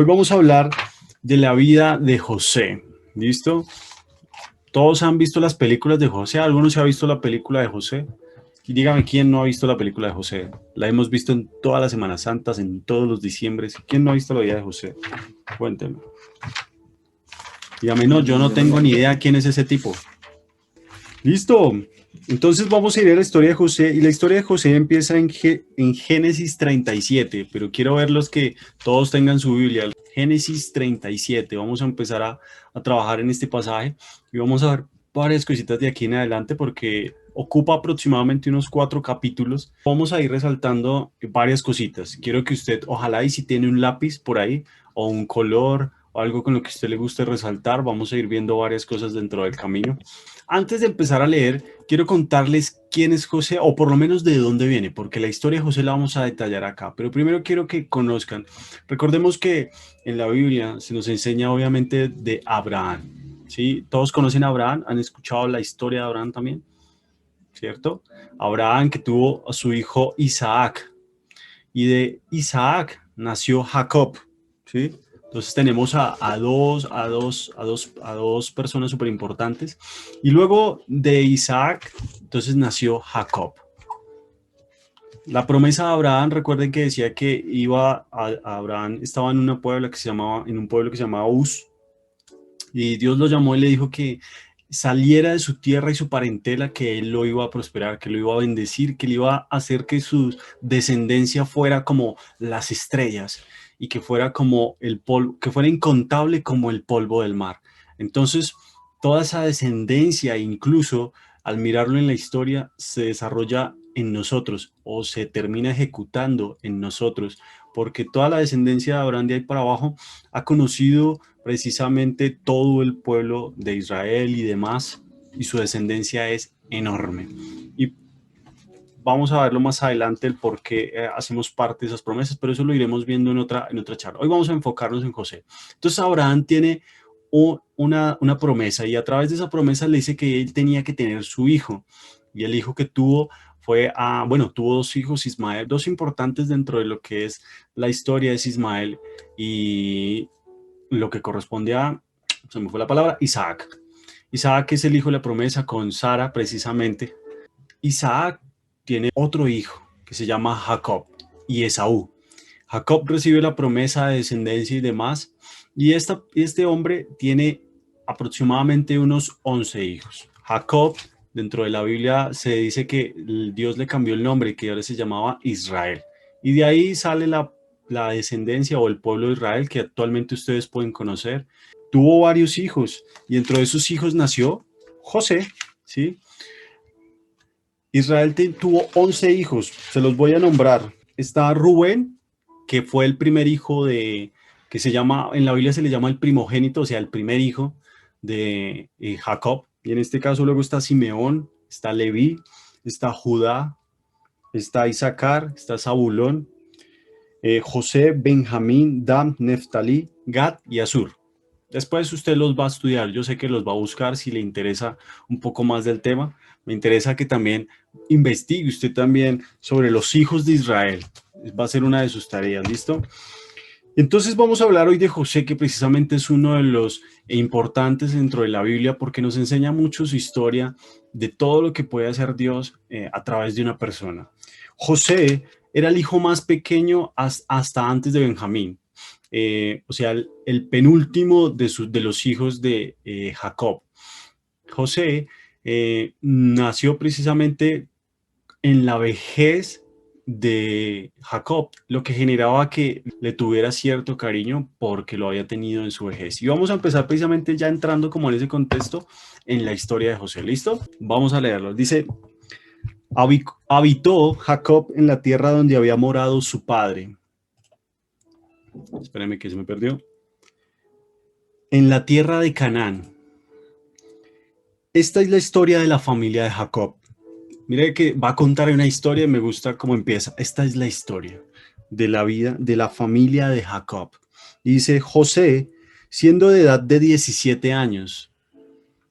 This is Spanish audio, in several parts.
Hoy vamos a hablar de la vida de José. ¿Listo? Todos han visto las películas de José. ¿Alguno se ha visto la película de José? Y dígame quién no ha visto la película de José. La hemos visto en todas las Semanas Santas, en todos los diciembres. ¿Quién no ha visto la vida de José? Cuéntenme. Dígame, no, yo no tengo ni idea quién es ese tipo. ¡Listo! Entonces vamos a ir a la historia de José, y la historia de José empieza en Génesis 37, pero quiero verlos que todos tengan su Biblia. Génesis 37, vamos a empezar a trabajar en este pasaje y vamos a ver varias cositas de aquí en adelante porque ocupa aproximadamente unos 4 capítulos. Vamos a ir resaltando varias cositas. Quiero que usted, ojalá y si tiene un lápiz por ahí o un color o algo con lo que a usted le guste resaltar, vamos a ir viendo varias cosas dentro del camino. Antes de empezar a leer, quiero contarles quién es José, o por lo menos de dónde viene, porque la historia de José la vamos a detallar acá. Pero primero quiero que conozcan. Recordemos que en la Biblia se nos enseña obviamente de Abraham. ¿Sí? Todos conocen a Abraham, han escuchado la historia de Abraham también, ¿cierto? Abraham que tuvo a su hijo Isaac, y de Isaac nació Jacob, ¿sí? Entonces tenemos a dos personas súper importantes. Y luego de Isaac, entonces nació Jacob. La promesa de Abraham, recuerden que decía que Abraham estaba en un pueblo que se llamaba Uz, y Dios lo llamó y le dijo que saliera de su tierra y su parentela, que él lo iba a prosperar, que lo iba a bendecir, que le iba a hacer que su descendencia fuera como las estrellas y que fuera como el polvo, que fuera incontable como el polvo del mar. Entonces, toda esa descendencia, incluso al mirarlo en la historia, se desarrolla en nosotros o se termina ejecutando en nosotros, porque toda la descendencia de Abraham de ahí para abajo ha conocido precisamente todo el pueblo de Israel y demás, y su descendencia es enorme. Y vamos a verlo más adelante el por qué hacemos parte de esas promesas, pero eso lo iremos viendo en otra charla. Hoy vamos a enfocarnos en José. Entonces Abraham tiene una promesa, y a través de esa promesa le dice que él tenía que tener su hijo, y el hijo que tuvo tuvo 2 hijos, Ismael, 2 importantes dentro de lo que es la historia, es Ismael y lo que corresponde se me fue la palabra, Isaac. Isaac es el hijo de la promesa con Sara, precisamente. Isaac tiene otro hijo que se llama Jacob y Esaú. Jacob recibe la promesa de descendencia y demás, y este hombre tiene aproximadamente unos 11 hijos. Jacob, dentro de la Biblia, se dice que Dios le cambió el nombre, que ahora se llamaba Israel. Y de ahí sale la descendencia o el pueblo de Israel que actualmente ustedes pueden conocer. Tuvo varios hijos, y dentro de esos hijos nació José, ¿sí? Israel tuvo 11 hijos, se los voy a nombrar. Está Rubén, que fue el primer hijo que se llama, en la Biblia se le llama el primogénito, o sea, el primer hijo de Jacob. Y en este caso luego está Simeón, está Leví, está Judá, está Isaacar, está Zabulón, José, Benjamín, Dan, Neftalí, Gad y Asur. Después usted los va a estudiar, yo sé que los va a buscar si le interesa un poco más del tema. Me interesa que también investigue usted también sobre los hijos de Israel. Va a ser una de sus tareas, ¿listo? Entonces vamos a hablar hoy de José, que precisamente es uno de los importantes dentro de la Biblia porque nos enseña mucho su historia de todo lo que puede hacer Dios a través de una persona. José era el hijo más pequeño hasta antes de Benjamín. O sea, el penúltimo de los hijos de Jacob. José nació precisamente en la vejez de Jacob, lo que generaba que le tuviera cierto cariño porque lo había tenido en su vejez. Y vamos a empezar precisamente ya entrando como en ese contexto en la historia de José. ¿Listo? Vamos a leerlo. Dice: habitó Jacob en la tierra donde había morado su padre. Espérenme que se me perdió. En la tierra de Canaán. Esta es la historia de la familia de Jacob. Mire que va a contar una historia y me gusta cómo empieza. Esta es la historia de la vida de la familia de Jacob. Dice: José, siendo de edad de 17 años,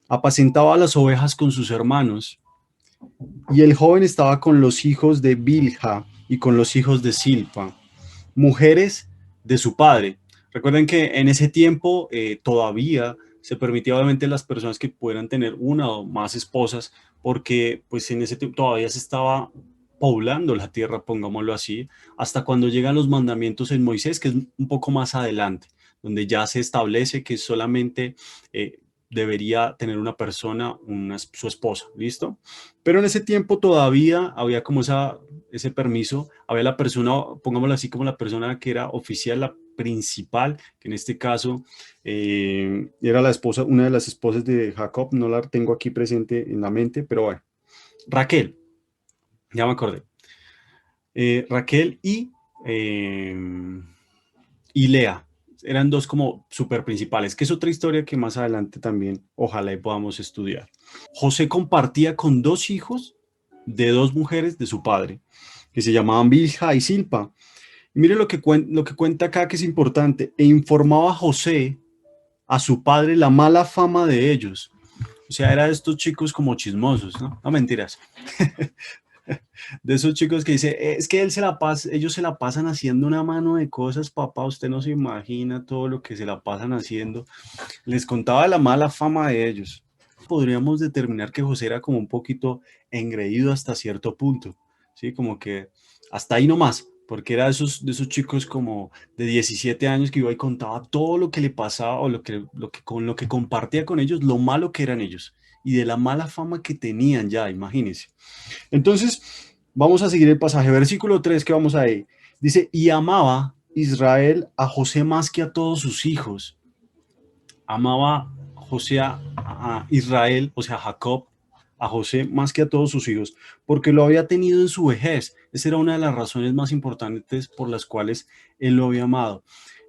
apacentaba las ovejas con sus hermanos, y el joven estaba con los hijos de Bilha y con los hijos de Silpa, mujeres de su padre. Recuerden que en ese tiempo todavía se permitía obviamente a las personas que pudieran tener una o más esposas, porque pues en ese tiempo todavía se estaba poblando la tierra, pongámoslo así, hasta cuando llegan los mandamientos en Moisés, que es un poco más adelante, donde ya se establece que solamente debería tener una persona, su esposa, ¿listo? Pero en ese tiempo todavía había como ese permiso, había la persona, pongámoslo así, como la persona que era oficial, la principal, que en este caso era la esposa, una de las esposas de Jacob, no la tengo aquí presente en la mente, pero bueno, Raquel, ya me acordé. Raquel eh, y Lea, eran dos como súper principales, que es otra historia que más adelante también ojalá y podamos estudiar. José compartía con dos hijos de dos mujeres de su padre, que se llamaban Bilha y Silpa. Y mire lo que cuenta acá que es importante. E informaba a José, a su padre, la mala fama de ellos. O sea, era de estos chicos como chismosos, ¿no? No mentiras. De esos chicos que dice, es que ellos se la pasan haciendo una mano de cosas, papá, usted no se imagina todo lo que se la pasan haciendo. Les contaba la mala fama de ellos. Podríamos determinar que José era como un poquito engreído hasta cierto punto, ¿sí? Como que hasta ahí nomás, porque era de esos chicos como de 17 años que iba y contaba todo lo que le pasaba o con lo que compartía con ellos, lo malo que eran ellos y de la mala fama que tenían ya, imagínense. Entonces, vamos a seguir el pasaje, versículo 3 que vamos ahí. Dice, y amaba Israel a José más que a todos sus hijos. Amaba José a Israel, o sea, a Jacob, a José más que a todos sus hijos, porque lo había tenido en su vejez. Esa era una de las razones más importantes por las cuales él lo había amado.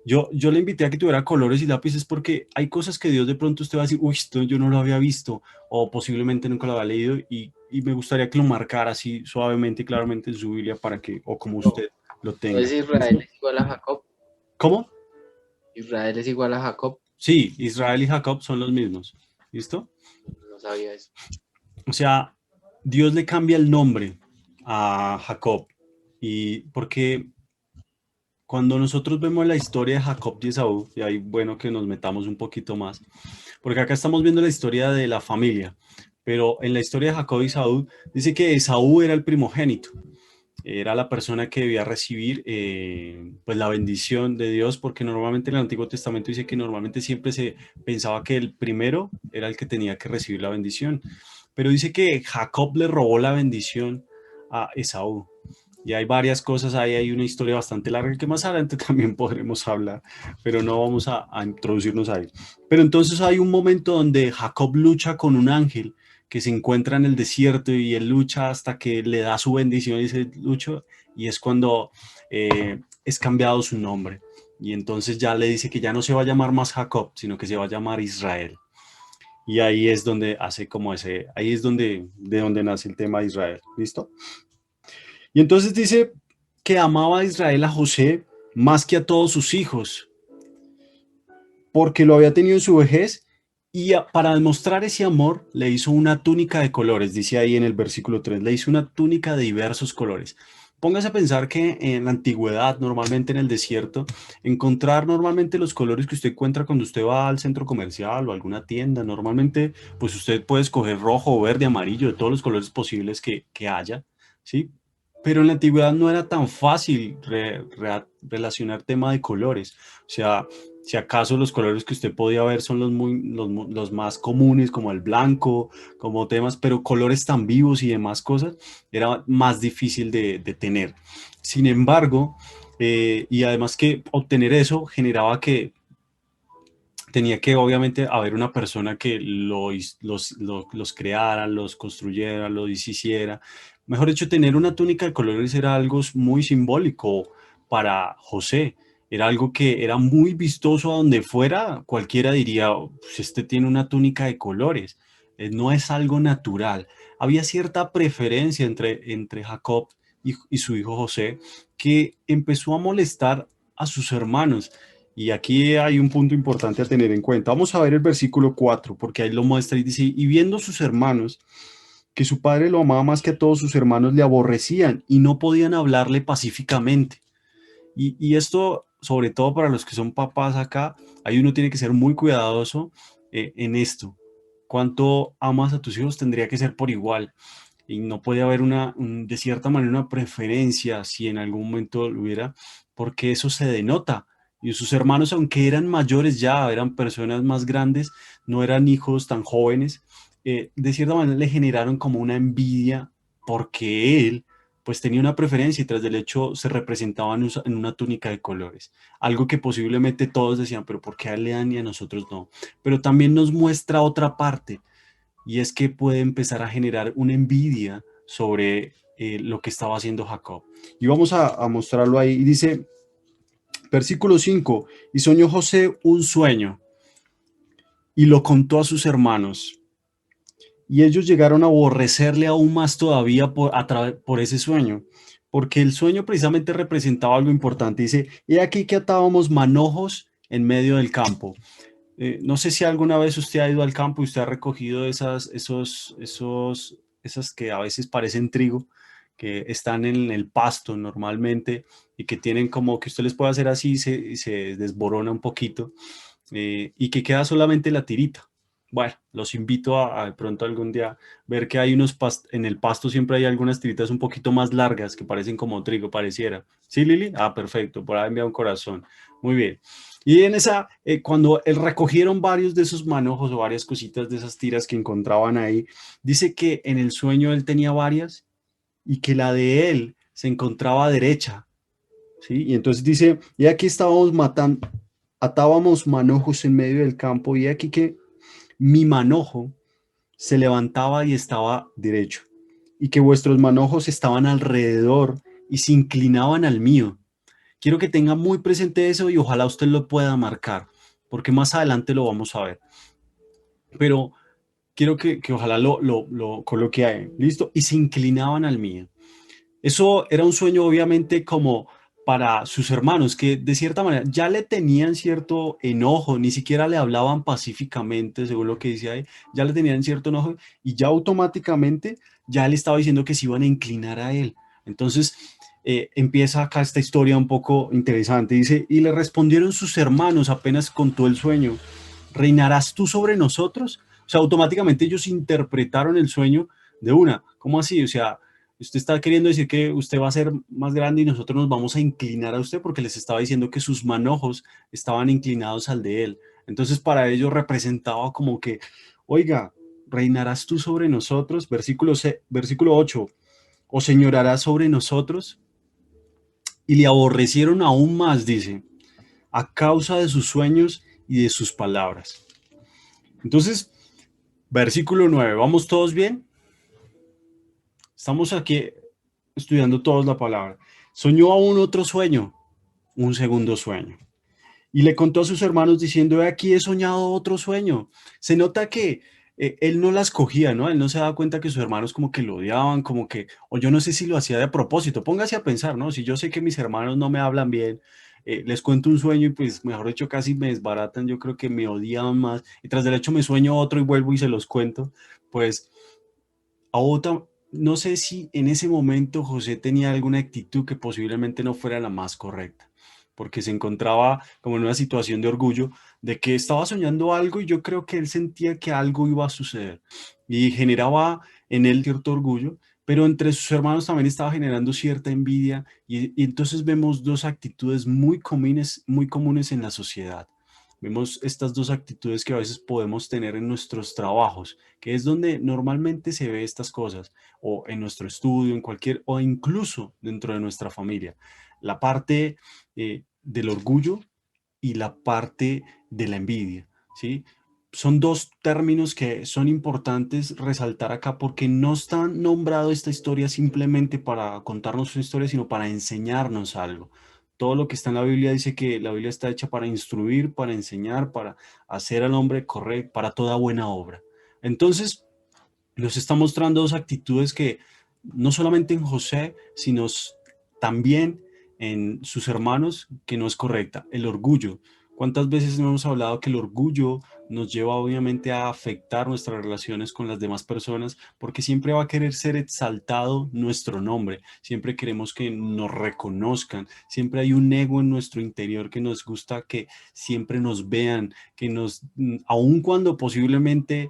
Yo le invité a que tuviera colores y lápices porque hay cosas que Dios de pronto usted va a decir, uy, esto yo no lo había visto o posiblemente nunca lo había leído y me gustaría que lo marcara así suavemente y claramente en su Biblia para que, o como No, usted lo tenga. entonces Israel ¿Listo? es igual a Jacob. ¿Cómo? Israel es igual a Jacob. Sí, Israel y Jacob son los mismos. ¿Listo? No sabía eso. O sea, Dios le cambia el nombre a Jacob. Y porque cuando nosotros vemos la historia de Jacob y Esaú, y ahí bueno que nos metamos un poquito más, porque acá estamos viendo la historia de la familia, pero en la historia de Jacob y Esaú dice que Esaú era el primogénito, era la persona que debía recibir pues la bendición de Dios, porque normalmente en el Antiguo Testamento dice que normalmente siempre se pensaba que el primero era el que tenía que recibir la bendición, pero dice que Jacob le robó la bendición a Esaú. Y hay varias cosas ahí, hay una historia bastante larga que más adelante también podremos hablar, pero no vamos a introducirnos ahí. Pero entonces hay un momento donde Jacob lucha con un ángel que se encuentra en el desierto y él lucha hasta que le da su bendición y dice lucho y es cuando es cambiado su nombre. Y entonces ya le dice que ya no se va a llamar más Jacob, sino que se va a llamar Israel. Y ahí es donde hace como ahí es de donde nace el tema de Israel. ¿Listo? Y entonces dice que amaba a Israel a José más que a todos sus hijos, porque lo había tenido en su vejez y para demostrar ese amor le hizo una túnica de colores, dice ahí en el versículo 3, le hizo una túnica de diversos colores. Póngase a pensar que en la antigüedad, normalmente en el desierto, encontrar normalmente los colores que usted encuentra cuando usted va al centro comercial o a alguna tienda, normalmente pues usted puede escoger rojo, verde, amarillo, de todos los colores posibles que haya, ¿sí? Pero en la antigüedad no era tan fácil relacionar tema de colores. O sea, si acaso los colores que usted podía ver son los más comunes, como el blanco, como temas, pero colores tan vivos y demás cosas, era más difícil de tener. Sin embargo, y además que obtener eso generaba que tenía que obviamente haber una persona que los creara, los construyera, los hiciera. Mejor dicho, tener una túnica de colores era algo muy simbólico para José. Era algo que era muy vistoso a donde fuera. Cualquiera diría, pues este tiene una túnica de colores. No es algo natural. Había cierta preferencia entre Jacob y su hijo José que empezó a molestar a sus hermanos. Y aquí hay un punto importante a tener en cuenta. Vamos a ver el versículo 4 porque ahí lo muestra y dice, y viendo sus hermanos, que su padre lo amaba más que a todos sus hermanos, le aborrecían y no podían hablarle pacíficamente. Y esto sobre todo para los que son papás acá, ahí uno tiene que ser muy cuidadoso en esto. Cuánto amas a tus hijos tendría que ser por igual. Y no puede haber de cierta manera una preferencia, si en algún momento lo hubiera, porque eso se denota. Y sus hermanos, aunque eran mayores ya, eran personas más grandes, no eran hijos tan jóvenes, de cierta manera le generaron como una envidia porque él pues tenía una preferencia y tras del hecho se representaba en una túnica de colores. Algo que posiblemente todos decían, pero ¿por qué a él le dan y a nosotros no? Pero también nos muestra otra parte, y es que puede empezar a generar una envidia sobre lo que estaba haciendo Jacob. Y vamos a mostrarlo ahí. Y dice, versículo 5, y soñó José un sueño y lo contó a sus hermanos. Y ellos llegaron a aborrecerle aún más todavía por ese sueño, porque el sueño precisamente representaba algo importante. Dice, y aquí que atábamos manojos en medio del campo. No sé si alguna vez usted ha ido al campo y usted ha recogido esas que a veces parecen trigo, que están en el pasto normalmente y que tienen como que usted les puede hacer así y se desborona un poquito, y que queda solamente la tirita. Bueno, los invito a de pronto algún día ver que hay en el pasto siempre hay algunas tiritas un poquito más largas que parecen como trigo, pareciera. ¿Sí, Lili? Ah, perfecto, por ahí envía un corazón. Muy bien. Y en esa, cuando él recogieron varios de esos manojos o varias cositas de esas tiras que encontraban ahí, dice que en el sueño él tenía varias y que la de él se encontraba derecha, ¿sí? Y entonces dice, y aquí estábamos matando, atábamos manojos en medio del campo y aquí que mi manojo se levantaba y estaba derecho, y que vuestros manojos estaban alrededor y se inclinaban al mío. Quiero que tenga muy presente eso y ojalá usted lo pueda marcar, porque más adelante lo vamos a ver. Pero quiero que ojalá lo coloque ahí. ¿Listo? Y se inclinaban al mío. Eso era un sueño obviamente como para sus hermanos, que de cierta manera ya le tenían cierto enojo, ni siquiera le hablaban pacíficamente, según lo que dice ahí, ya le tenían cierto enojo y ya automáticamente ya le estaba diciendo que se iban a inclinar a él. Entonces empieza acá esta historia un poco interesante. Dice, y le respondieron sus hermanos apenas contó el sueño, ¿reinarás tú sobre nosotros? O sea, automáticamente ellos interpretaron el sueño de una. ¿Cómo así? O sea, usted está queriendo decir que usted va a ser más grande y nosotros nos vamos a inclinar a usted, porque les estaba diciendo que sus manojos estaban inclinados al de él. Entonces para ellos representaba como que, oiga, reinarás tú sobre nosotros, versículo 8, o señorarás sobre nosotros. Y le aborrecieron aún más, dice, a causa de sus sueños y de sus palabras. Entonces, versículo 9, ¿vamos todos bien? Estamos aquí estudiando todos la palabra. Soñó aún otro sueño, un segundo sueño. Y le contó a sus hermanos diciendo, aquí he soñado otro sueño. Se nota que él no las cogía, ¿no? Él no se daba cuenta que sus hermanos como que lo odiaban, como que, o yo no sé si lo hacía de propósito. Póngase a pensar, ¿no? Si yo sé que mis hermanos no me hablan bien, les cuento un sueño y pues, mejor dicho, casi me desbaratan, yo creo que me odiaban más. Y tras del hecho me sueño otro y vuelvo y se los cuento, pues a otra, no sé si en ese momento José tenía alguna actitud que posiblemente no fuera la más correcta, porque se encontraba como en una situación de orgullo, de que estaba soñando algo y yo creo que él sentía que algo iba a suceder y generaba en él cierto orgullo, pero entre sus hermanos también estaba generando cierta envidia y entonces vemos dos actitudes muy comunes en la sociedad. Vemos estas dos actitudes que a veces podemos tener en nuestros trabajos, que es donde normalmente se ve estas cosas, o en nuestro estudio, en cualquier, o incluso dentro de nuestra familia. La parte del orgullo y la parte de la envidia, ¿sí? Son dos términos que son importantes resaltar acá porque no está nombrado esta historia simplemente para contarnos una historia, sino para enseñarnos algo. Todo lo que está en la Biblia dice que la Biblia está hecha para instruir, para enseñar, para hacer al hombre correcto, para toda buena obra. Entonces, nos está mostrando dos actitudes que no solamente en José, sino también en sus hermanos, que no es correcta. El orgullo. ¿Cuántas veces hemos hablado que el orgullo nos lleva obviamente a afectar nuestras relaciones con las demás personas, porque siempre va a querer ser exaltado nuestro nombre, siempre queremos que nos reconozcan, siempre hay un ego en nuestro interior que nos gusta que siempre nos vean, que nos, aun cuando posiblemente,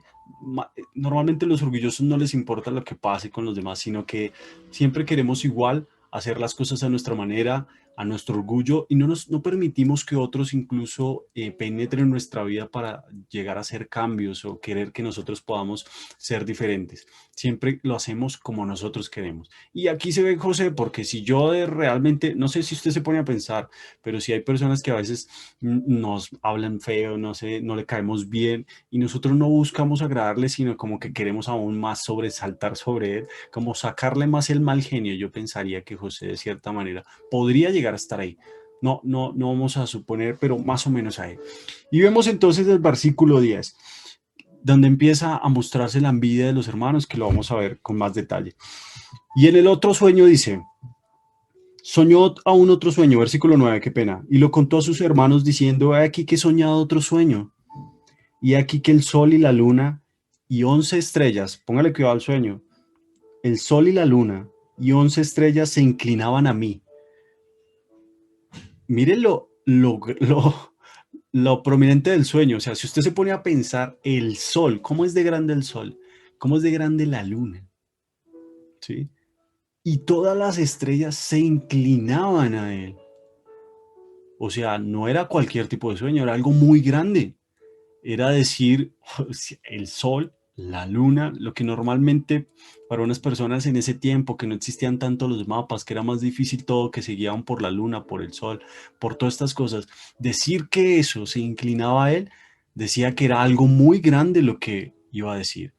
normalmente los orgullosos no les importa lo que pase con los demás, sino que siempre queremos igual hacer las cosas a nuestra manera, a nuestro orgullo, y no permitimos que otros incluso penetren en nuestra vida para llegar a hacer cambios o querer que nosotros podamos ser diferentes. Siempre lo hacemos como nosotros queremos. Y aquí se ve, José, porque si yo realmente, no sé si usted se pone a pensar, pero si hay personas que a veces nos hablan feo, no sé, no le caemos bien, y nosotros no buscamos agradarle, sino como que queremos aún más sobresaltar sobre él, como sacarle más el mal genio. Yo pensaría que José, de cierta manera, podría llegar a estar ahí. No vamos a suponer, pero más o menos ahí. Y vemos entonces el versículo 10, donde empieza a mostrarse la envidia de los hermanos, que lo vamos a ver con más detalle. Y en el otro sueño dice, soñó aún otro sueño, versículo 9, qué pena, y lo contó a sus hermanos diciendo, he aquí que he soñado otro sueño, y he aquí que el sol y la luna y 11 estrellas, póngale cuidado al sueño, el sol y la luna y 11 estrellas se inclinaban a mí. Miren lo prominente del sueño. O sea, si usted se pone a pensar el sol, ¿cómo es de grande el sol? ¿Cómo es de grande la luna? ¿Sí? Y todas las estrellas se inclinaban a él. O sea, no era cualquier tipo de sueño, era algo muy grande. Era decir, el sol, la luna, lo que normalmente para unas personas en ese tiempo que no existían tanto los mapas, que era más difícil todo, que se guiaban por la luna, por el sol, por todas estas cosas, decir que eso se inclinaba a él, decía que era algo muy grande lo que iba a decir.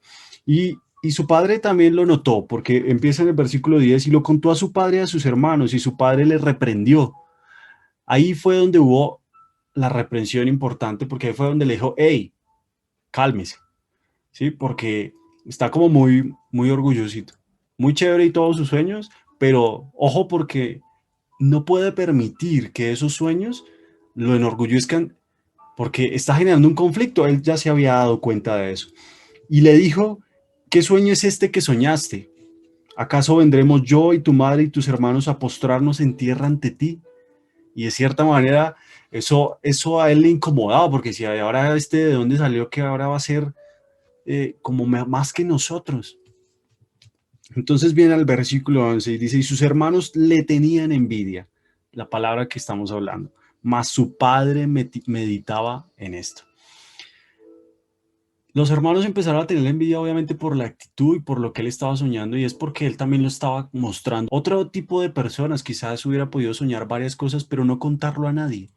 Y su padre también lo notó, porque empieza en el versículo 10 y lo contó a su padre y a sus hermanos, y su padre le reprendió. Ahí fue donde hubo la reprensión importante, porque ahí fue donde le dijo, hey, cálmese, ¿sí? Porque está como muy orgullosito, muy chévere y todos sus sueños, pero ojo porque no puede permitir que esos sueños lo enorgullezcan porque está generando un conflicto. Él ya se había dado cuenta de eso. Y le dijo, ¿qué sueño es este que soñaste? ¿Acaso vendremos yo y tu madre y tus hermanos a postrarnos en tierra ante ti? Y de cierta manera eso a él le incomodaba porque si ahora de dónde salió que ahora va a ser como más que nosotros. Entonces viene al versículo 11 y dice, y sus hermanos le tenían envidia, la palabra que estamos hablando, mas su padre meditaba en esto. Los hermanos empezaron a tener envidia obviamente por la actitud y por lo que él estaba soñando y es porque él también lo estaba mostrando. Otro tipo de personas quizás hubiera podido soñar varias cosas, pero no contarlo a nadie.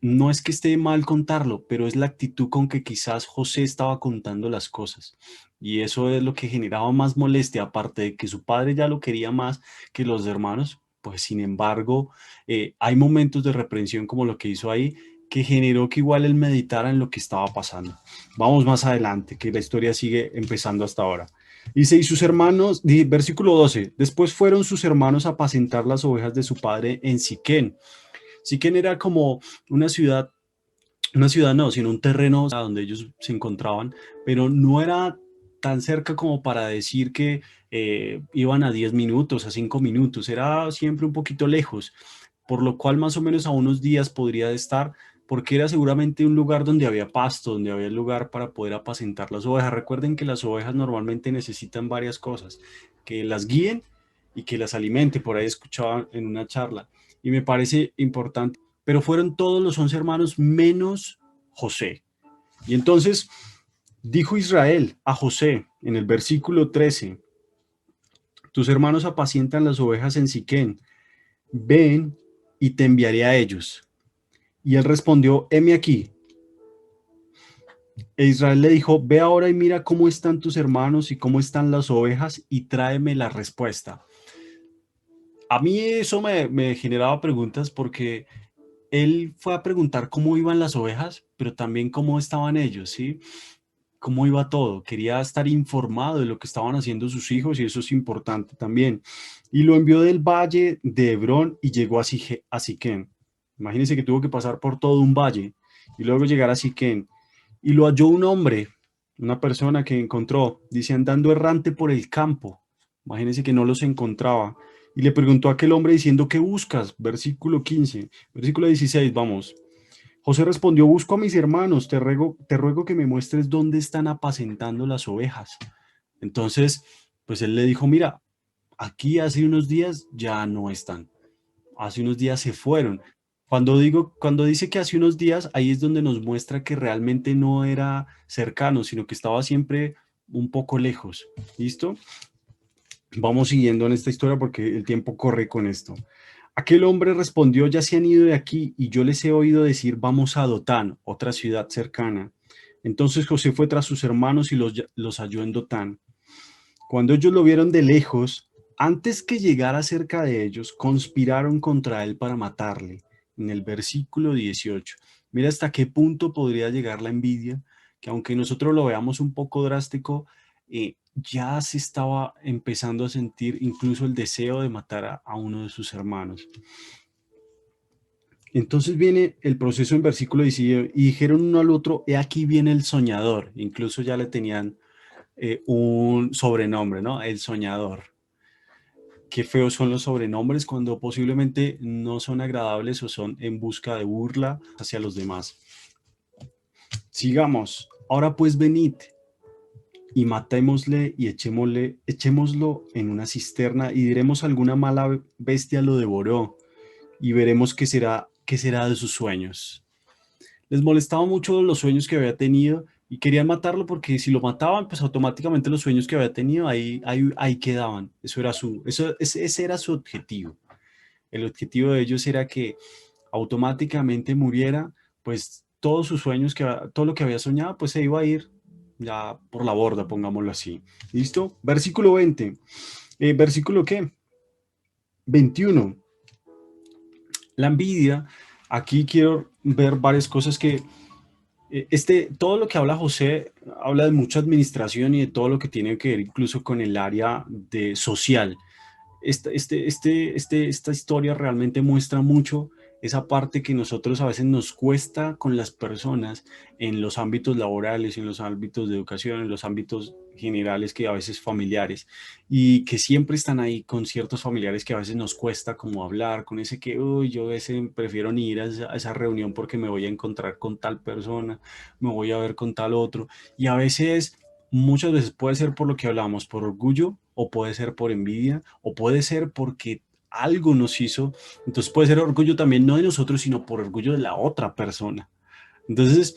No es que esté mal contarlo, pero es la actitud con que quizás José estaba contando las cosas. Y eso es lo que generaba más molestia, aparte de que su padre ya lo quería más que los hermanos, pues sin embargo, hay momentos de reprensión como lo que hizo ahí, que generó que igual él meditara en lo que estaba pasando. Vamos más adelante, que la historia sigue empezando hasta ahora. Dice, y sus hermanos, versículo 12, después fueron sus hermanos a apacentar las ovejas de su padre en Siquén. Siquén era como una ciudad no, sino un terreno donde ellos se encontraban, pero no era tan cerca como para decir que iban a 10 minutos, a 5 minutos, era siempre un poquito lejos, por lo cual más o menos a unos días podría estar, porque era seguramente un lugar donde había pasto, donde había lugar para poder apacentar las ovejas. Recuerden que las ovejas normalmente necesitan varias cosas, que las guíen y que las alimente, por ahí escuchaba en una charla, y me parece importante, pero fueron todos los 11 hermanos menos José. Y entonces dijo Israel a José en el versículo 13, tus hermanos apacientan las ovejas en Siquén, ven y te enviaré a ellos. Y él respondió, heme aquí. E Israel le dijo, ve ahora y mira cómo están tus hermanos y cómo están las ovejas y tráeme la respuesta. A mí eso me generaba preguntas porque él fue a preguntar cómo iban las ovejas, pero también cómo estaban ellos, ¿sí? Cómo iba todo. Quería estar informado de lo que estaban haciendo sus hijos y eso es importante también. Y lo envió del valle de Hebrón y llegó a Siquén. Imagínense que tuvo que pasar por todo un valle y luego llegar a Siquén. Y lo halló un hombre, una persona que encontró, dice, andando errante por el campo. Imagínense que no los encontraba. Y le preguntó a aquel hombre diciendo, ¿qué buscas? Versículo 15, versículo 16, vamos. José respondió, busco a mis hermanos, te ruego que me muestres dónde están apacentando las ovejas. Entonces, pues él le dijo, mira, aquí hace unos días ya no están, hace unos días se fueron. Cuando dice que hace unos días, ahí es donde nos muestra que realmente no era cercano, sino que estaba siempre un poco lejos. ¿Listo? Vamos siguiendo en esta historia porque el tiempo corre con esto. Aquel hombre respondió, ya se han ido de aquí y yo les he oído decir, vamos a Dotán, otra ciudad cercana. Entonces José fue tras sus hermanos y los halló en Dotán. Cuando ellos lo vieron de lejos, antes que llegara cerca de ellos, conspiraron contra él para matarle. En el versículo 18. Mira hasta qué punto podría llegar la envidia, que aunque nosotros lo veamos un poco drástico, ya se estaba empezando a sentir incluso el deseo de matar a uno de sus hermanos. Entonces viene el proceso en versículo 19, y dijeron uno al otro, he aquí viene el soñador. Incluso ya le tenían un sobrenombre, ¿no? El soñador. Qué feos son los sobrenombres cuando posiblemente no son agradables o son en busca de burla hacia los demás. Sigamos. Ahora pues venid y matémosle y echémoslo en una cisterna y diremos alguna mala bestia lo devoró y veremos qué será de sus sueños. Les molestaba mucho los sueños que había tenido y querían matarlo porque si lo mataban, pues automáticamente los sueños que había tenido ahí quedaban. Ese era su objetivo. El objetivo de ellos era que automáticamente muriera, pues todos sus sueños, todo lo que había soñado, pues se iba a ir ya por la borda, pongámoslo así. ¿Listo? Versículo 20. ¿Versículo qué? 21. La envidia. Aquí quiero ver varias cosas que todo lo que habla José habla de mucha administración y de todo lo que tiene que ver incluso con el área de social. Esta historia realmente muestra mucho esa parte que nosotros a veces nos cuesta con las personas en los ámbitos laborales, en los ámbitos de educación, en los ámbitos generales que a veces familiares y que siempre están ahí con ciertos familiares que a veces nos cuesta como hablar, con ese que, uy, yo a veces prefiero ni ir a esa reunión porque me voy a encontrar con tal persona, me voy a ver con tal otro y a veces muchas veces puede ser por lo que hablamos, por orgullo, o puede ser por envidia, o puede ser porque algo nos hizo. Entonces puede ser orgullo también no de nosotros, sino por orgullo de la otra persona. Entonces,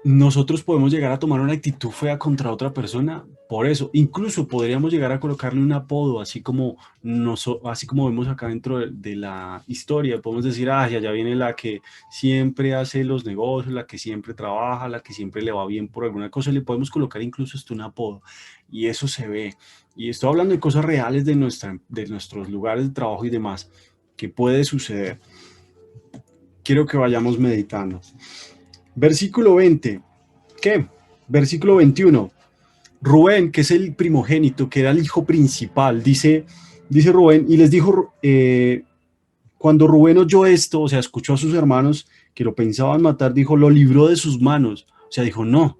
nosotros podemos llegar a tomar una actitud fea contra otra persona por eso. Incluso podríamos llegar a colocarle un apodo, así como vemos acá dentro de la historia. Podemos decir, allá viene la que siempre hace los negocios, la que siempre trabaja, la que siempre le va bien por alguna cosa. Le podemos colocar incluso hasta un apodo. Y eso se ve. Y estoy hablando de cosas reales de nuestros lugares de trabajo y demás, que puede suceder. Quiero que vayamos meditando. Versículo 20. ¿Qué? Versículo 21. Rubén, que es el primogénito, que era el hijo principal, dice Rubén, y les dijo, cuando Rubén oyó esto, o sea, escuchó a sus hermanos que lo pensaban matar, dijo, lo libró de sus manos. O sea, dijo, no.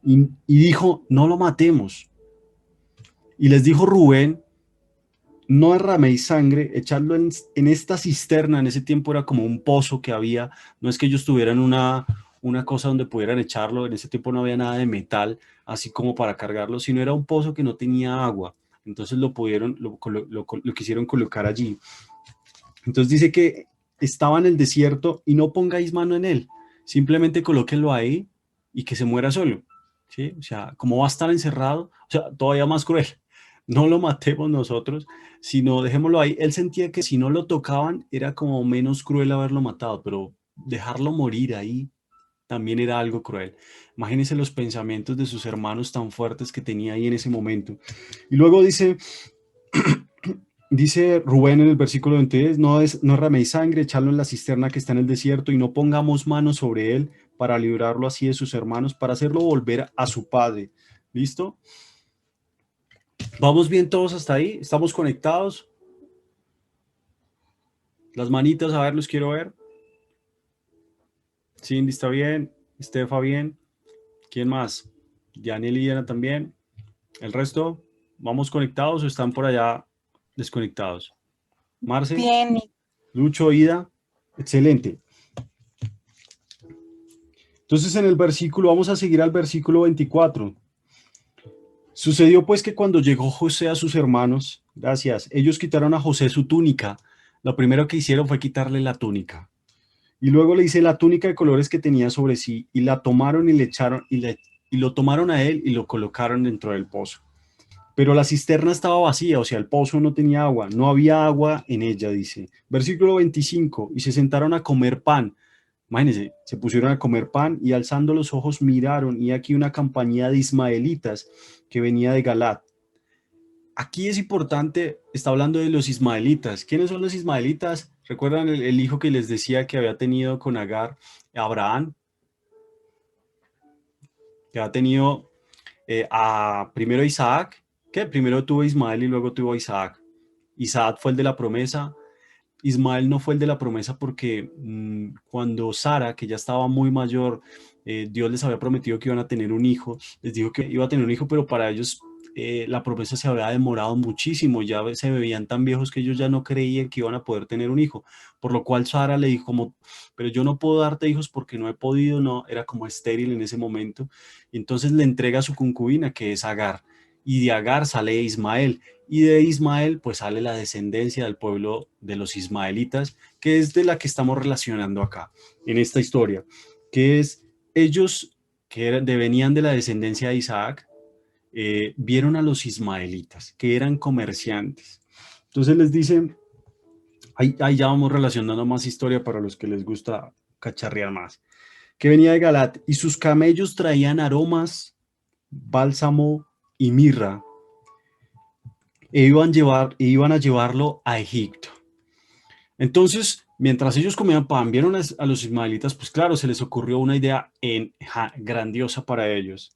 Y dijo, no lo matemos. Y les dijo Rubén, no derraméis sangre, echadlo en esta cisterna. En ese tiempo era como un pozo que había, no es que ellos tuvieran una cosa donde pudieran echarlo, en ese tiempo no había nada de metal, así como para cargarlo, sino era un pozo que no tenía agua. Entonces lo quisieron colocar allí. Entonces dice que estaba en el desierto y no pongáis mano en él, simplemente colóquenlo ahí y que se muera solo. ¿Sí? O sea, como va a estar encerrado, o sea, todavía más cruel. No lo matemos nosotros, sino dejémoslo ahí. Él sentía que si no lo tocaban era como menos cruel haberlo matado, pero dejarlo morir ahí también era algo cruel. Imagínense los pensamientos de sus hermanos tan fuertes que tenía ahí en ese momento. Y luego dice Rubén en el versículo 23, no derraméis sangre, echadlo en la cisterna que está en el desierto y no pongamos manos sobre él para librarlo así de sus hermanos, para hacerlo volver a su padre. ¿Listo? ¿Vamos bien todos hasta ahí? ¿Estamos conectados? Las manitas, a ver, los quiero ver. Cindy, ¿está bien? Estefa bien. ¿Quién más? Daniel y Diana también. ¿El resto? ¿Vamos conectados o están por allá desconectados? Marce, Bien, Lucho, Ida. Excelente. Entonces en el versículo, vamos a seguir al versículo 24. Sucedió pues que cuando llegó José a sus hermanos, gracias, ellos quitaron a José su túnica. Lo primero que hicieron fue quitarle la túnica. Y luego le hice la túnica de colores que tenía sobre sí, y la tomaron y le echaron, y lo tomaron a él y lo colocaron dentro del pozo. Pero la cisterna estaba vacía, o sea, el pozo no tenía agua, no había agua en ella, dice. Versículo 25, y se sentaron a comer pan. Imagínense, se pusieron a comer pan y alzando los ojos miraron, y aquí una compañía de ismaelitas que venía de Galat. Aquí es importante, está hablando de los ismaelitas. ¿Quiénes son los ismaelitas? ¿Recuerdan el hijo que les decía que había tenido con Agar, Abraham? Que había tenido primero a Isaac, que primero tuvo a Ismael y luego tuvo a Isaac. Isaac fue el de la promesa. Ismael no fue el de la promesa porque cuando Sara, que ya estaba muy mayor, Dios les había prometido que iban a tener un hijo, les dijo que iba a tener un hijo, pero para ellos la promesa se había demorado muchísimo, ya se veían tan viejos que ellos ya no creían que iban a poder tener un hijo, por lo cual Sara le dijo como, pero yo no puedo darte hijos porque no he podido, no, era como estéril en ese momento, y entonces le entrega a su concubina, que es Agar, y de Agar sale Ismael, y de Ismael pues sale la descendencia del pueblo de los ismaelitas, que es de la que estamos relacionando acá, en esta historia, que es ellos que venían de la descendencia de Isaac, vieron a los ismaelitas, que eran comerciantes. Entonces les dicen, ahí ya vamos relacionando más historia para los que les gusta cacharrear más, que venía de Galat, y sus camellos traían aromas, bálsamo y mirra, iban a llevarlo a Egipto. Entonces, mientras ellos comían pan, vieron a los ismaelitas, pues claro, se les ocurrió una idea grandiosa para ellos.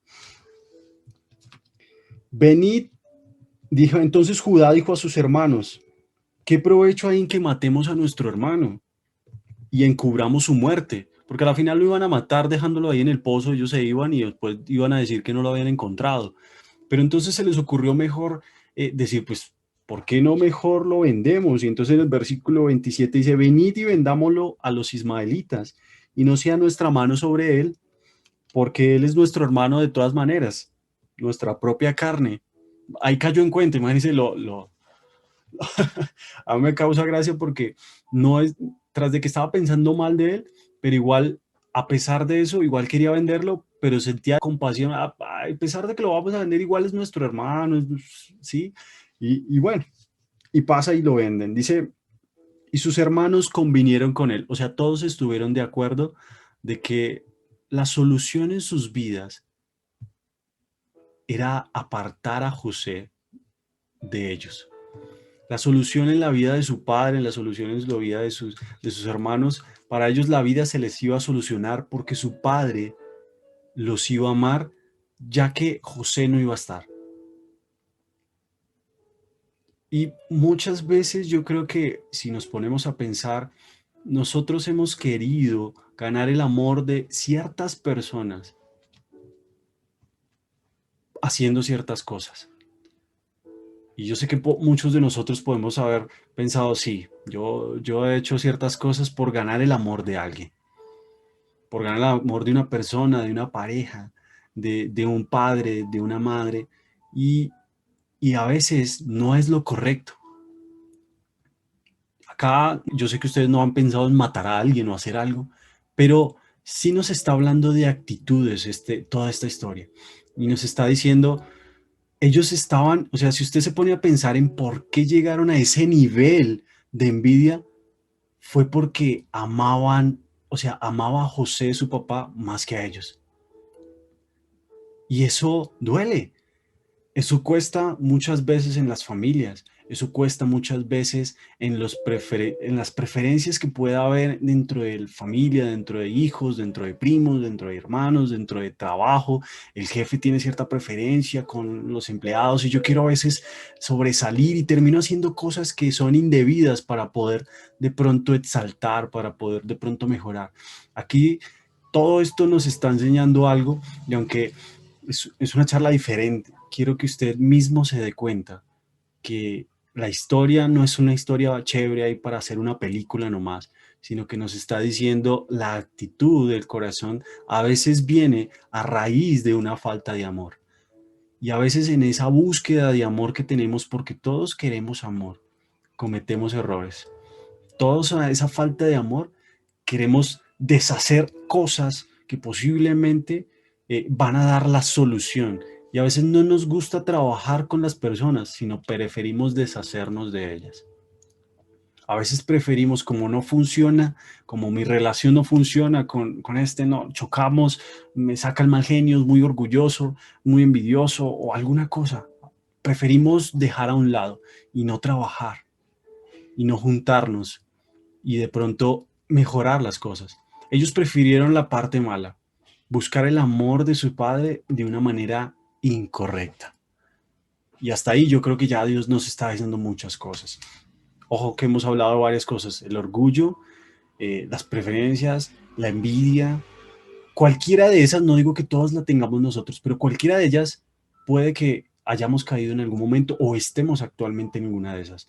Venid, dijo, entonces Judá dijo a sus hermanos, ¿qué provecho hay en que matemos a nuestro hermano y encubramos su muerte? Porque al final lo iban a matar dejándolo ahí en el pozo, ellos se iban y después iban a decir que no lo habían encontrado. Pero entonces se les ocurrió mejor decir, pues, ¿por qué no mejor lo vendemos? Y entonces en el versículo 27 dice, venid y vendámoslo a los ismaelitas, y no sea nuestra mano sobre él, porque él es nuestro hermano de todas maneras, nuestra propia carne. Ahí cayó en cuenta, imagínense, a mí me causa gracia porque no es, tras de que estaba pensando mal de él, pero igual, a pesar de eso, igual quería venderlo, pero sentía compasión, a pesar de que lo vamos a vender, igual es nuestro hermano, ¿sí? Y bueno, y pasa y lo venden. Dice, y sus hermanos convinieron con él, o sea, todos estuvieron de acuerdo de que la solución en sus vidas era apartar a José de ellos. La solución en la vida de su padre, en la solución en la vida de sus hermanos, para ellos la vida se les iba a solucionar porque su padre los iba a amar, ya que José no iba a estar. Y muchas veces yo creo que si nos ponemos a pensar, nosotros hemos querido ganar el amor de ciertas personas haciendo ciertas cosas. Y yo sé que muchos de nosotros podemos haber pensado, sí, yo he hecho ciertas cosas por ganar el amor de alguien, por ganar el amor de una persona, de una pareja, de un padre, de una madre, y a veces no es lo correcto. Acá yo sé que ustedes no han pensado en matar a alguien o hacer algo, pero sí nos está hablando de actitudes toda esta historia. Y nos está diciendo, ellos estaban, o sea, si usted se pone a pensar en por qué llegaron a ese nivel de envidia, fue porque amaban, o sea, amaba a José, su papá, más que a ellos. Y eso duele. Eso cuesta muchas veces en las familias, eso cuesta muchas veces en las preferencias que pueda haber dentro de la familia, dentro de hijos, dentro de primos, dentro de hermanos, dentro de trabajo. El jefe tiene cierta preferencia con los empleados y yo quiero a veces sobresalir y termino haciendo cosas que son indebidas para poder de pronto exaltar, para poder de pronto mejorar. Aquí todo esto nos está enseñando algo y aunque es una charla diferente, quiero que usted mismo se dé cuenta que la historia no es una historia chévere ahí para hacer una película nomás, sino que nos está diciendo la actitud del corazón a veces viene a raíz de una falta de amor. Y a veces en esa búsqueda de amor que tenemos, porque todos queremos amor, cometemos errores. Todos a esa falta de amor queremos deshacer cosas que posiblemente van a dar la solución. Y a veces no nos gusta trabajar con las personas, sino preferimos deshacernos de ellas. A veces preferimos, como no funciona, como mi relación no funciona con este, no, chocamos, me saca el mal genio, es muy orgulloso, muy envidioso o alguna cosa. Preferimos dejar a un lado y no trabajar y no juntarnos y de pronto mejorar las cosas. Ellos prefirieron la parte mala, buscar el amor de su padre de una manera incorrecta. Y hasta ahí yo creo que ya Dios nos está diciendo muchas cosas. Ojo que hemos hablado de varias cosas, el orgullo, las preferencias, la envidia, cualquiera de esas, no digo que todas la tengamos nosotros, pero cualquiera de ellas puede que hayamos caído en algún momento o estemos actualmente en ninguna de esas.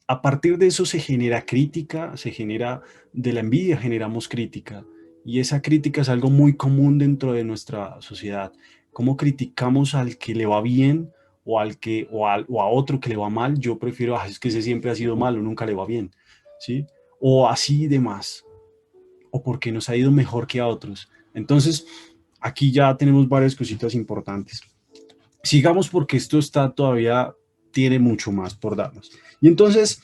A partir de eso se genera crítica, se genera, de la envidia generamos crítica, y esa crítica es algo muy común dentro de nuestra sociedad. ¿Cómo criticamos al que le va bien o al que o a otro que le va mal? Yo prefiero, es que ese siempre ha sido malo, nunca le va bien, ¿sí? O así de más, o porque nos ha ido mejor que a otros. Entonces, aquí ya tenemos varias cositas importantes. Sigamos porque esto está todavía, tiene mucho más por darnos. Y entonces,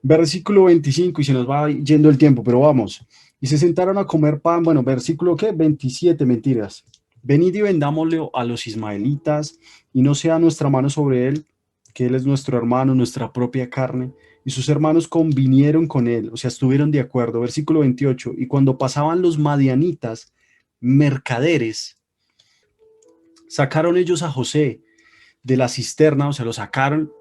versículo 25, y se nos va yendo el tiempo, pero vamos. Y se sentaron a comer pan, bueno, versículo ¿qué? 27, mentiras. Venid y vendámosle a los ismaelitas, y no sea nuestra mano sobre él, que él es nuestro hermano, nuestra propia carne. Y sus hermanos convinieron con él, o sea, estuvieron de acuerdo. Versículo 28, y cuando pasaban los madianitas, mercaderes, sacaron ellos a José de la cisterna, o sea, lo sacaron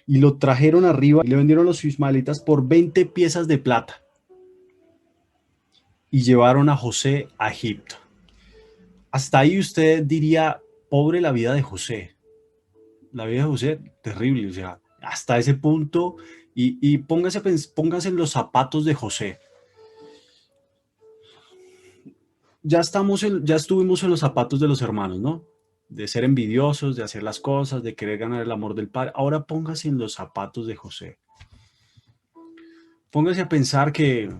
y lo trajeron arriba y le vendieron a los ismaelitas por 20 piezas de plata y llevaron a José a Egipto. Hasta ahí usted diría, pobre la vida de José. La vida de José, terrible, o sea, hasta ese punto. Y póngase en los zapatos de José. Ya estuvimos en los zapatos de los hermanos, ¿no? De ser envidiosos, de hacer las cosas, de querer ganar el amor del padre. Ahora póngase en los zapatos de José. Póngase a pensar que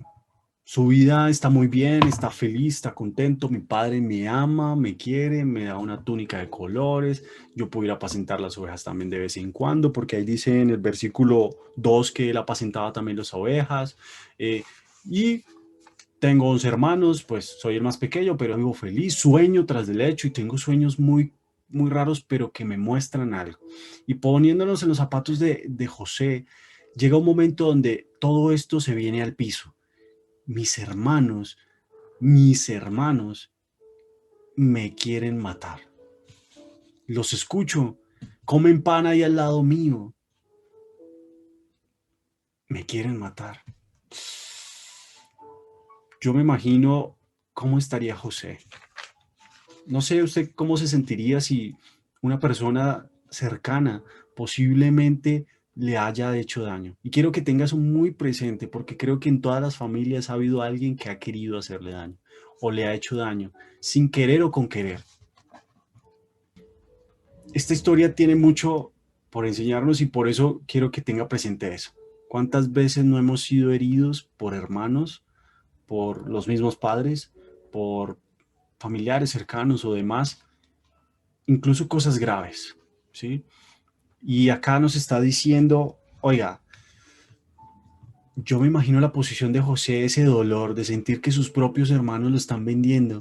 su vida está muy bien, está feliz, está contento, mi padre me ama, me quiere, me da una túnica de colores, yo puedo ir a apacentar las ovejas también de vez en cuando, porque ahí dice en el versículo 2 que él apacentaba también las ovejas, y tengo 11 hermanos, pues soy el más pequeño, pero vivo feliz, sueño tras del hecho y tengo sueños muy raros, pero que me muestran algo. Y poniéndonos en los zapatos de José, llega un momento donde todo esto se viene al piso. Mis hermanos me quieren matar. Los escucho, comen pan ahí al lado mío. Me quieren matar. Yo me imagino cómo estaría José. No sé usted cómo se sentiría si una persona cercana posiblemente le haya hecho daño. Y quiero que tenga eso muy presente porque creo que en todas las familias ha habido alguien que ha querido hacerle daño o le ha hecho daño, sin querer o con querer. Esta historia tiene mucho por enseñarnos y por eso quiero que tenga presente eso. ¿Cuántas veces no hemos sido heridos por hermanos, por los mismos padres, por familiares cercanos o demás, incluso cosas graves, ¿sí? Y acá nos está diciendo, oiga, yo me imagino la posición de José, ese dolor de sentir que sus propios hermanos lo están vendiendo.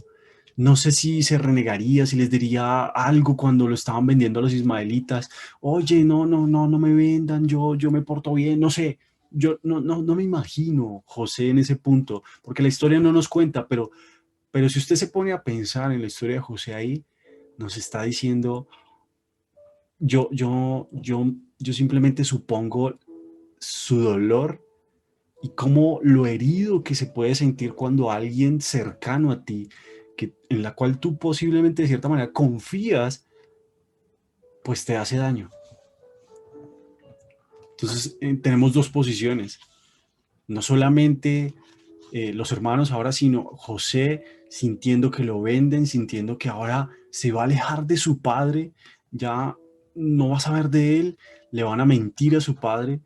No sé si se renegaría, si les diría algo cuando lo estaban vendiendo a los ismaelitas. Oye, no me vendan, yo me porto bien, no sé. Yo no me imagino José en ese punto, porque la historia no nos cuenta, pero si usted se pone a pensar en la historia de José ahí, nos está diciendo, yo simplemente supongo su dolor y cómo lo herido que se puede sentir cuando alguien cercano a ti, en la cual tú posiblemente de cierta manera confías, pues te hace daño. Entonces tenemos dos posiciones, no solamente los hermanos ahora, sino José sintiendo que lo venden, sintiendo que ahora se va a alejar de su padre, ya no va a saber de él, le van a mentir a su padre,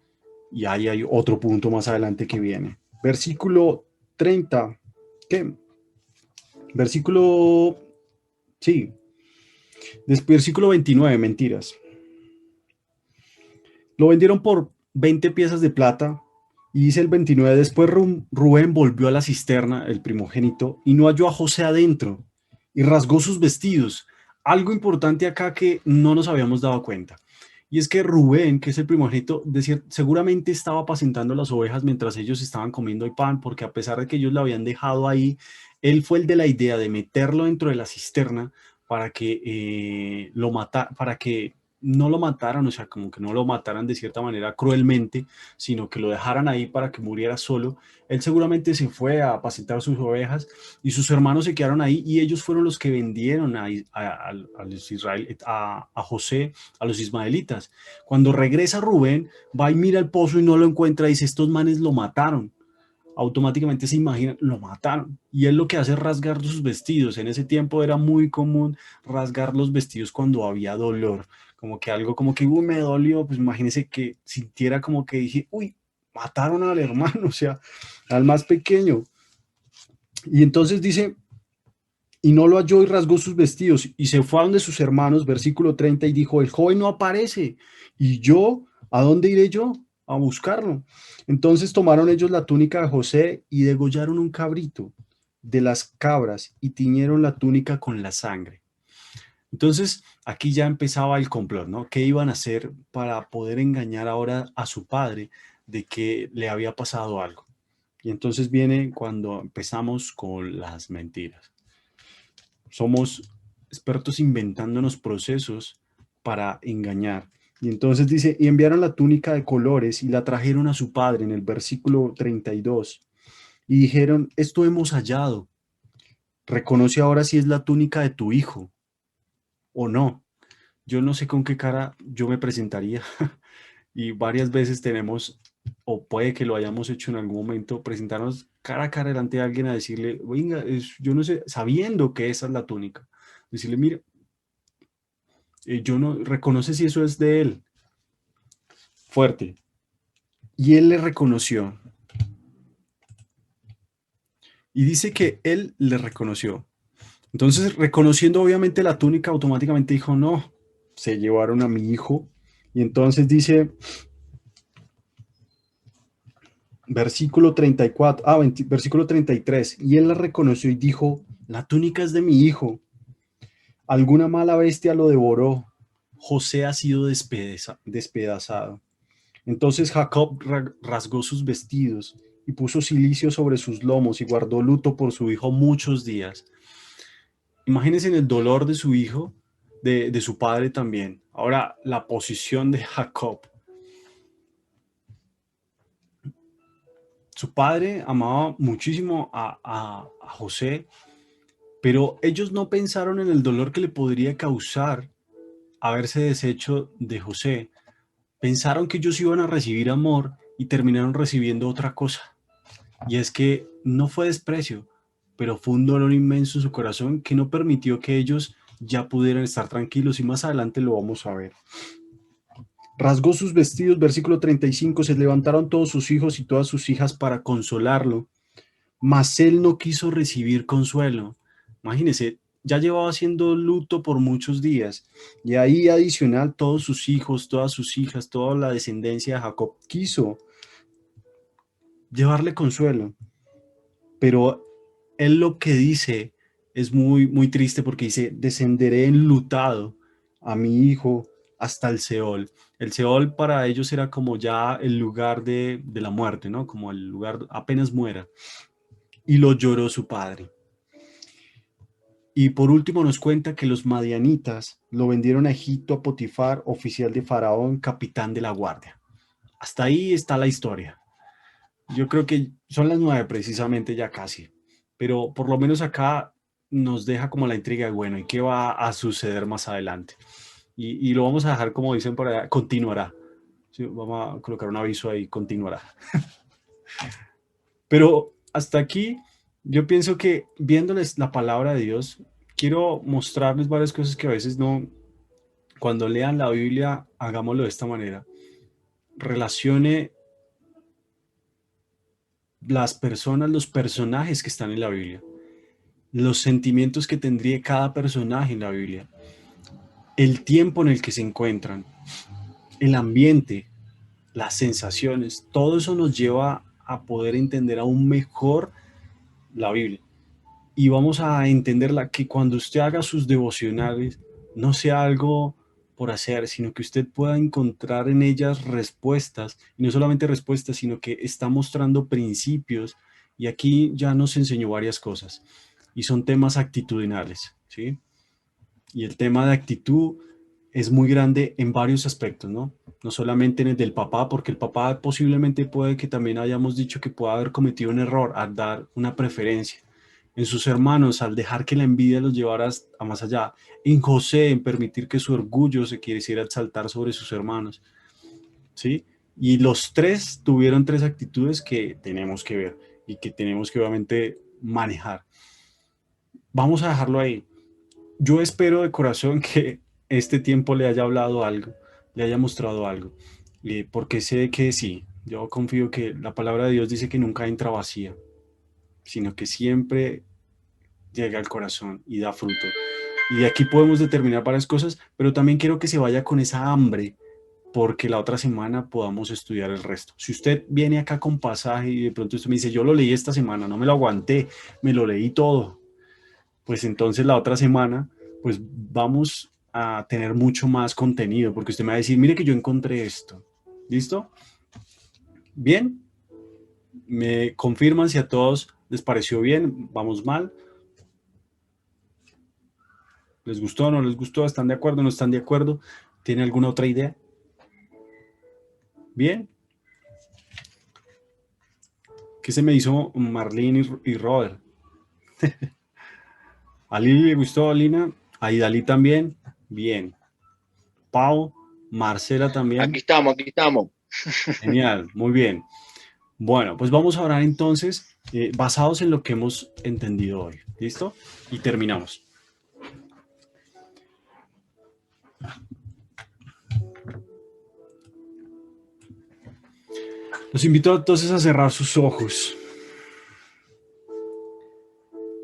y ahí hay otro punto más adelante que viene. Versículo 30, ¿qué? Versículo, sí, versículo 29, mentiras. Lo vendieron por 20 piezas de plata. Y dice el 29, después Rubén volvió a la cisterna, el primogénito, y no halló a José adentro, y rasgó sus vestidos. Algo importante acá que no nos habíamos dado cuenta. Y es que Rubén, que es el primogénito, seguramente estaba apacentando las ovejas mientras ellos estaban comiendo el pan, porque a pesar de que ellos lo habían dejado ahí, él fue el de la idea de meterlo dentro de la cisterna para que para que no lo mataran, o sea, como que no lo mataran de cierta manera cruelmente, sino que lo dejaran ahí para que muriera solo. Él seguramente se fue a apacentar sus ovejas y sus hermanos se quedaron ahí y ellos fueron los que vendieron a José, a los ismaelitas. Cuando regresa Rubén, va y mira el pozo y no lo encuentra y dice, estos manes lo mataron. Automáticamente se imagina, lo mataron. Y él lo que hace es rasgar sus vestidos. En ese tiempo era muy común rasgar los vestidos cuando había dolor. Como que algo como que, uy, me dolió. Pues imagínese que sintiera como que dije, uy, mataron al hermano, o sea, al más pequeño. Y entonces dice, y no lo halló y rasgó sus vestidos. Y se fue a donde sus hermanos, versículo 30, y dijo, el joven no aparece. Y yo, ¿a dónde iré yo? A buscarlo. Entonces tomaron ellos la túnica de José y degollaron un cabrito de las cabras y tiñeron la túnica con la sangre. Entonces aquí ya empezaba el complot, ¿no? ¿Qué iban a hacer para poder engañar ahora a su padre de que le había pasado algo? Y entonces viene cuando empezamos con las mentiras. Somos expertos inventándonos procesos para engañar. Y entonces dice, y enviaron la túnica de colores y la trajeron a su padre en el versículo 32. Y dijeron, esto hemos hallado. Reconoce ahora si es la túnica de tu hijo o no. Yo no sé con qué cara yo me presentaría. Y varias veces tenemos, o puede que lo hayamos hecho en algún momento, presentarnos cara a cara delante de alguien a decirle, venga, yo no sé, sabiendo que esa es la túnica. Decirle, mire, yo no, reconoce si eso es de él. Fuerte. Y él le reconoció. Y dice que él le reconoció. Entonces, reconociendo obviamente la túnica, automáticamente dijo, no, se llevaron a mi hijo. Y entonces dice, versículo 34, versículo 33, y él la reconoció y dijo, la túnica es de mi hijo. Alguna mala bestia lo devoró. José ha sido despedazado. Entonces Jacob rasgó sus vestidos y puso cilicio sobre sus lomos y guardó luto por su hijo muchos días. Imagínense en el dolor de su hijo, de su padre también. Ahora, la posición de Jacob. Su padre amaba muchísimo a José, pero ellos no pensaron en el dolor que le podría causar haberse deshecho de José. Pensaron que ellos iban a recibir amor y terminaron recibiendo otra cosa. Y es que no fue desprecio, pero fue un dolor inmenso en su corazón que no permitió que ellos ya pudieran estar tranquilos y más adelante lo vamos a ver. Rasgó sus vestidos, versículo 35, se levantaron todos sus hijos y todas sus hijas para consolarlo, mas él no quiso recibir consuelo. Imagínense, ya llevaba haciendo luto por muchos días y ahí adicional todos sus hijos, todas sus hijas, toda la descendencia de Jacob quiso llevarle consuelo, pero él lo que dice es muy, muy triste porque dice, descenderé enlutado a mi hijo hasta el Seol. El Seol para ellos era como ya el lugar de la muerte, ¿no? Como el lugar apenas muera. Y lo lloró su padre. Y por último nos cuenta que los madianitas lo vendieron a Egipto a Potifar, oficial de Faraón, capitán de la guardia. Hasta ahí está la historia. Yo creo que son las 9 precisamente, ya casi. Pero por lo menos acá nos deja como la intriga de, bueno, ¿y qué va a suceder más adelante? Y lo vamos a dejar, como dicen por allá, continuará. Sí, vamos a colocar un aviso ahí, continuará. Pero hasta aquí, yo pienso que viéndoles la palabra de Dios, quiero mostrarles varias cosas que a veces no, cuando lean la Biblia, hagámoslo de esta manera. Relacione las personas, los personajes que están en la Biblia, los sentimientos que tendría cada personaje en la Biblia, el tiempo en el que se encuentran, el ambiente, las sensaciones, todo eso nos lleva a poder entender aún mejor la Biblia. Y vamos a entenderla que cuando usted haga sus devocionales, no sea algo por hacer, sino que usted pueda encontrar en ellas respuestas, y no solamente respuestas, sino que está mostrando principios, y aquí ya nos enseñó varias cosas, y son temas actitudinales, ¿sí? Y el tema de actitud es muy grande en varios aspectos, ¿no? No solamente en el del papá, porque el papá posiblemente puede que también hayamos dicho que pueda haber cometido un error al dar una preferencia. En sus hermanos, al dejar que la envidia los llevara a más allá. En José, en permitir que su orgullo se quisiera exaltar sobre sus hermanos, ¿sí? Y los tres tuvieron tres actitudes que tenemos que ver y que tenemos que obviamente manejar. Vamos a dejarlo ahí. Yo espero de corazón que este tiempo le haya hablado algo, le haya mostrado algo, porque sé que sí, yo confío que la palabra de Dios dice que nunca entra vacía, sino que siempre llega al corazón y da fruto. Y de aquí podemos determinar varias cosas, pero también quiero que se vaya con esa hambre, porque la otra semana podamos estudiar el resto. Si usted viene acá con pasaje y de pronto usted me dice, yo lo leí esta semana, no me lo aguanté, me lo leí todo, pues entonces la otra semana, pues vamos a tener mucho más contenido, porque usted me va a decir, mire que yo encontré esto. ¿Listo? Bien. Me confirman si a todos les pareció bien, vamos mal. ¿Les gustó o no les gustó? ¿Están de acuerdo o no están de acuerdo? ¿Tiene alguna otra idea? Bien. ¿Qué se me hizo Marlene y Robert? ¿A Lili le gustó, Lina? ¿A Idalí también? Bien. Pau, Marcela también. Aquí estamos, aquí estamos. Genial, muy bien. Bueno, pues vamos a orar entonces, basados en lo que hemos entendido hoy. ¿Listo? Y terminamos. Los invito entonces a cerrar sus ojos.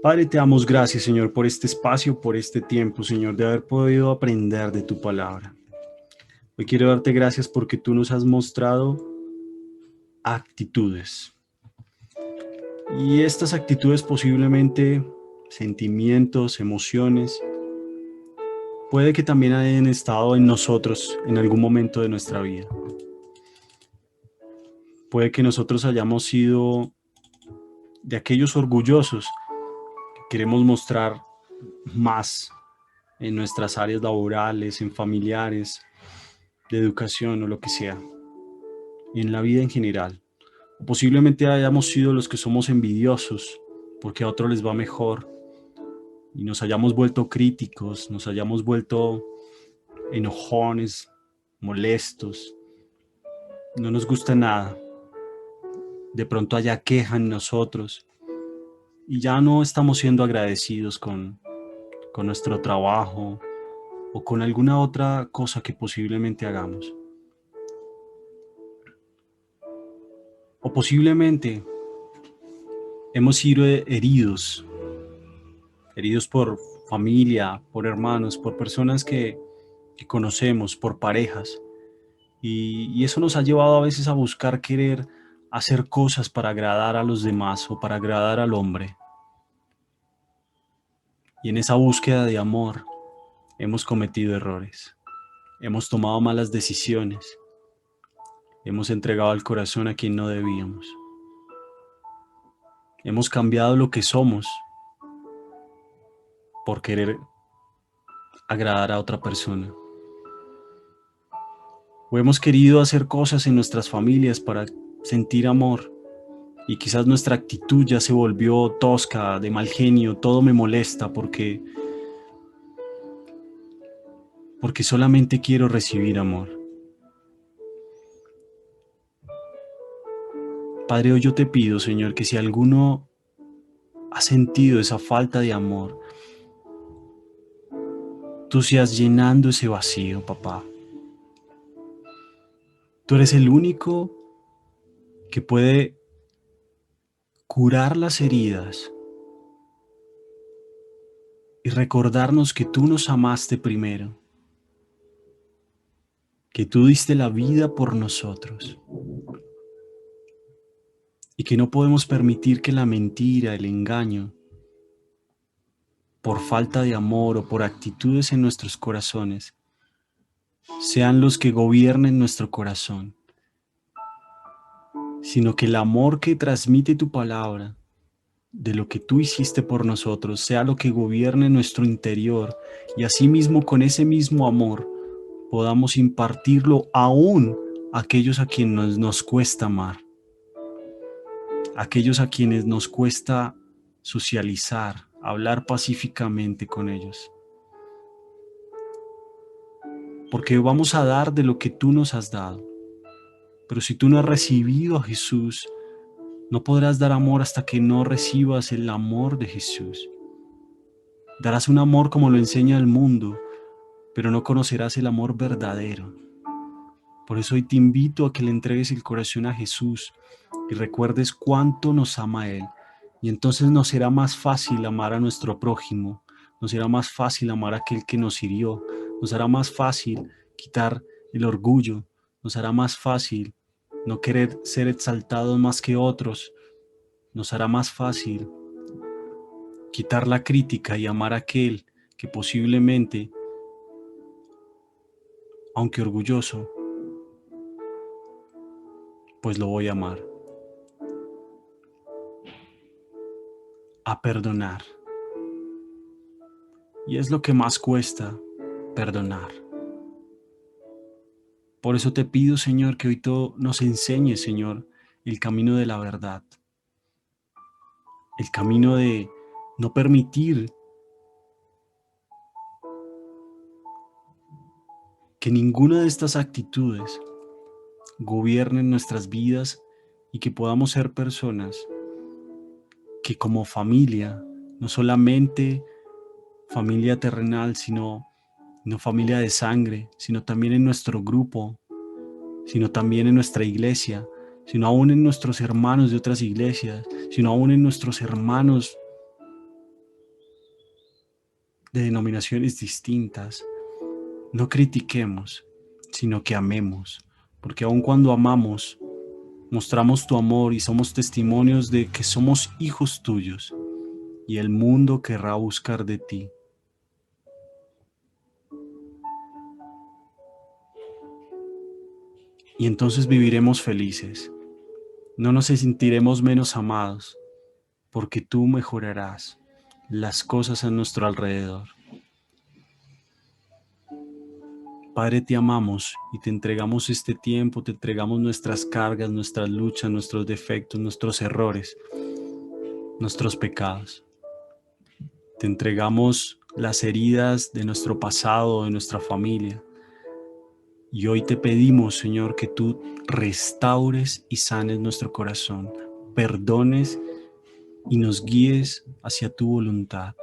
Padre, te damos gracias, Señor, por este espacio, por este tiempo, Señor, de haber podido aprender de tu palabra. Hoy quiero darte gracias porque tú nos has mostrado actitudes. Y estas actitudes posiblemente, sentimientos, emociones, puede que también hayan estado en nosotros en algún momento de nuestra vida. Puede que nosotros hayamos sido de aquellos orgullosos que queremos mostrar más en nuestras áreas laborales, en familiares, de educación o lo que sea, en la vida en general. O posiblemente hayamos sido los que somos envidiosos porque a otros les va mejor y nos hayamos vuelto críticos, nos hayamos vuelto enojones, molestos, no nos gusta nada. De pronto haya queja en nosotros y ya no estamos siendo agradecidos con nuestro trabajo o con alguna otra cosa que posiblemente hagamos. O posiblemente hemos sido heridos por familia, por hermanos, por personas que conocemos, por parejas. Y eso nos ha llevado a veces a buscar querer hacer cosas para agradar a los demás o para agradar al hombre. Y en esa búsqueda de amor hemos cometido errores, hemos tomado malas decisiones, hemos entregado el corazón a quien no debíamos. Hemos cambiado lo que somos por querer agradar a otra persona. O hemos querido hacer cosas en nuestras familias para sentir amor y quizás nuestra actitud ya se volvió tosca, de mal genio, todo me molesta porque solamente quiero recibir amor. Padre, hoy yo te pido, Señor, que si alguno ha sentido esa falta de amor, tú seas llenando ese vacío, papá. Tú eres el único que puede curar las heridas y recordarnos que tú nos amaste primero, que tú diste la vida por nosotros y que no podemos permitir que la mentira, el engaño, por falta de amor o por actitudes en nuestros corazones, sean los que gobiernen nuestro corazón, sino que el amor que transmite tu palabra, de lo que tú hiciste por nosotros, sea lo que gobierne nuestro interior, y asimismo con ese mismo amor podamos impartirlo aún a aquellos a quienes nos cuesta amar, aquellos a quienes nos cuesta socializar, hablar pacíficamente con ellos. Porque vamos a dar de lo que tú nos has dado. Pero si tú no has recibido a Jesús, no podrás dar amor hasta que no recibas el amor de Jesús. Darás un amor como lo enseña el mundo, pero no conocerás el amor verdadero. Por eso hoy te invito a que le entregues el corazón a Jesús y recuerdes cuánto nos ama Él. Y entonces nos será más fácil amar a nuestro prójimo, nos será más fácil amar a aquel que nos hirió, nos hará más fácil quitar el orgullo, nos hará más fácil no querer ser exaltados más que otros, nos hará más fácil quitar la crítica y amar a aquel que posiblemente, aunque orgulloso, pues lo voy a amar. A perdonar. Y es lo que más cuesta, perdonar. Por eso te pido, Señor, que hoy tú nos enseñes, Señor, el camino de la verdad. El camino de no permitir que ninguna de estas actitudes gobiernen nuestras vidas y que podamos ser personas que como familia, no solamente familia terrenal, sino no familia de sangre, sino también en nuestro grupo, sino también en nuestra iglesia, sino aún en nuestros hermanos de otras iglesias, sino aún en nuestros hermanos de denominaciones distintas. No critiquemos, sino que amemos, porque aun cuando amamos, mostramos tu amor y somos testimonios de que somos hijos tuyos, y el mundo querrá buscar de ti. Y entonces viviremos felices. No nos sentiremos menos amados, porque tú mejorarás las cosas a nuestro alrededor. Padre, te amamos y te entregamos este tiempo, te entregamos nuestras cargas, nuestras luchas, nuestros defectos, nuestros errores, nuestros pecados. Te entregamos las heridas de nuestro pasado, de nuestra familia. Y hoy te pedimos, Señor, que tú restaures y sanes nuestro corazón, perdones y nos guíes hacia tu voluntad.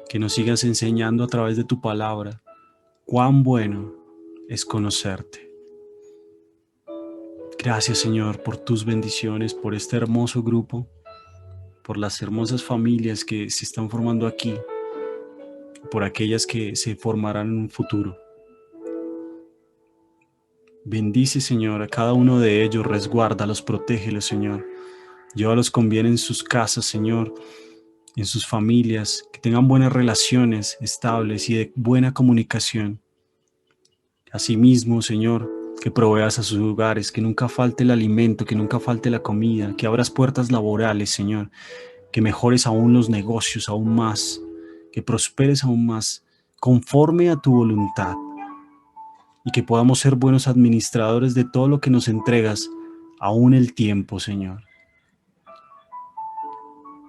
Que nos sigas enseñando a través de tu palabra cuán bueno es conocerte. Gracias, Señor, por tus bendiciones, por este hermoso grupo, por las hermosas familias que se están formando aquí, por aquellas que se formarán en un futuro. Bendice, Señor, a cada uno de ellos, resguárdalos, protégelos, Señor. Llévalos con bien en sus casas, Señor, en sus familias, que tengan buenas relaciones estables y de buena comunicación. Asimismo, Señor, que proveas a sus hogares, que nunca falte el alimento, que nunca falte la comida, que abras puertas laborales, Señor, que mejores aún los negocios aún más, que prosperes aún más, conforme a tu voluntad, y que podamos ser buenos administradores de todo lo que nos entregas aún el tiempo, Señor.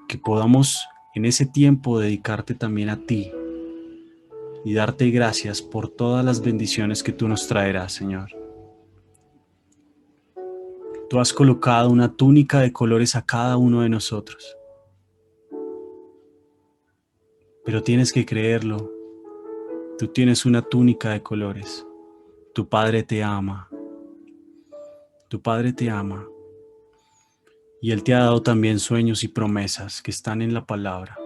Que podamos en ese tiempo dedicarte también a ti y darte gracias por todas las bendiciones que tú nos traerás, Señor. Tú has colocado una túnica de colores a cada uno de nosotros, pero tienes que creerlo. Tú tienes una túnica de colores. Tu Padre te ama. Tu Padre te ama. Y Él te ha dado también sueños y promesas que están en la palabra.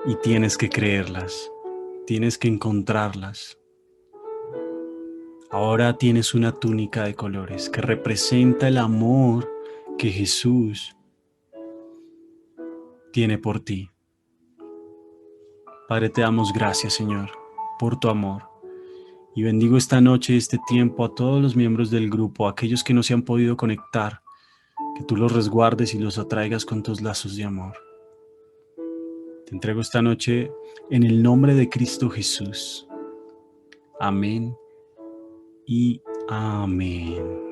Y tienes que creerlas. Tienes que encontrarlas. Ahora tienes una túnica de colores que representa el amor que Jesús tiene por ti. Padre, te damos gracias, Señor, por tu amor. Y bendigo esta noche, este tiempo, a todos los miembros del grupo, a aquellos que no se han podido conectar, que tú los resguardes y los atraigas con tus lazos de amor. Te entrego esta noche en el nombre de Cristo Jesús. Amén y amén.